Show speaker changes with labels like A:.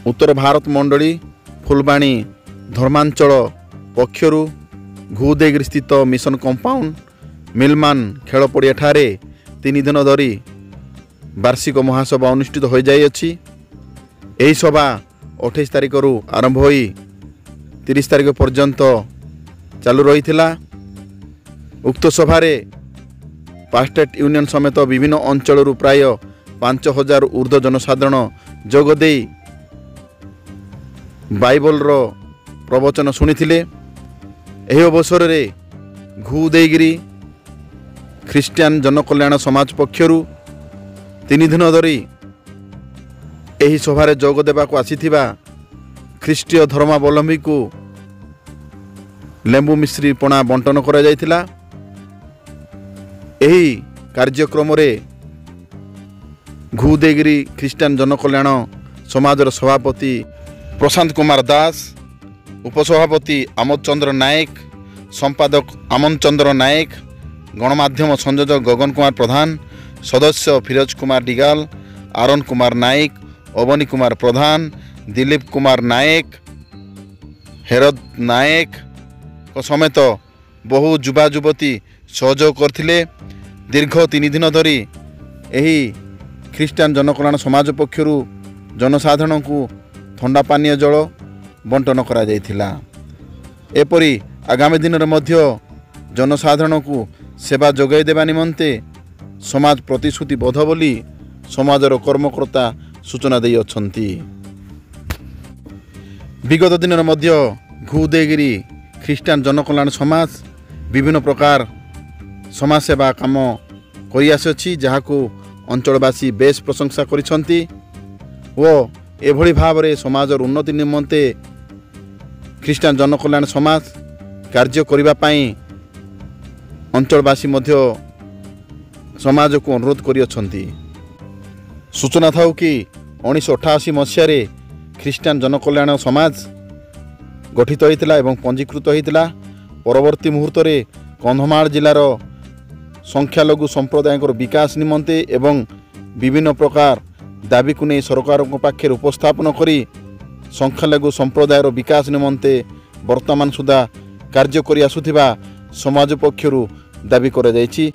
A: उत्तर भारत मंडली फुलबाणी धर्मांचल पक्षरु घुदेगिरी स्थित mission compound Millman खेल पड़िया ठारे 3 दिन धरी वार्षिक महासभा अनुष्ठित हो जाइए। यही सभा 28 तारिख रु आरंभ हो 30 तारिख पर्यंत चालू रही। उक्त सभारे पास्टेट यूनियन समेत विभिन्न अंचल प्राय 5000 ऊर्ध्व जनसाधारण जोगदे बाइबल रो प्रवचन शुणिथिले। एही अवसर में घुदेगिरी ख्रीष्टियान जनकल्याण समाज पक्षरु 3 दिन धरी एही सभारे जोग देबाकू आसीथिबा ख्रीष्टीय धर्मावलंबी को लेंबू मिश्री पणा बंटन करा जायथिला। एही कार्यक्रम रे घुदेगिरी ख्रीष्टियान जनकल्याण समाजर सभापति प्रशांत कुमार दास, उपसभापति आमोद चंद्र नायक, संपादक आमन चंद्र नायक, गणमाध्यम संयोजक गगन कुमार प्रधान, सदस्य फिरोज कुमार डिगाल, आरन कुमार नायक, अवनी कुमार प्रधान, दिलीप कुमार नायक, हेरद नायक समेत बहु युवा युवती सहयोग करथिले। दीर्घ 3 दिन धरी एही ख्रीष्टियान जनकल्याण समाज पक्षरु जनसाधारण को ठंडा पानीय जल बंटन करा जायथिला। एपरी आगामी दिन मध्य जनसाधारण को सेवा जोगाई देवा निमंते समाज प्रतिश्रुतिबद्ध बोली समाजर कर्मकर्ता सूचना दे अछंती। विगत दिन मध्य घुदेगिरी ख्रीष्टियान जनकल्याण समाज विभिन्न प्रकार समाज सेवा काम करि आछि, जहाको अंचलवासी बेस प्रशंसा करिसंती ओ एभली भाव रे समाजर उन्नति निमंते ख्रीष्टियान जनकल्याण समाज कार्य करिबा पई अंचलवासी मध्य समाज को अनुरोध करियछंती। सूचना थाउ कि 1988 मसीह ख्रीष्टियान जनकल्याण समाज गठित होइतिला एवं पंजीकृत होइतिला। परवर्ती मुहूर्त रे कंधमाल जिलार संख्यालघु संप्रदाय विकास निमंते एवं विभिन्न प्रकार दाबी को नहीं सरकार पाखे उपस्थापन करी संख्यालघु संप्रदायर विकास निमंते वर्तमान सुधा कार्य करि आसुथिबा समाज पक्षरु दाबी करा जायछि।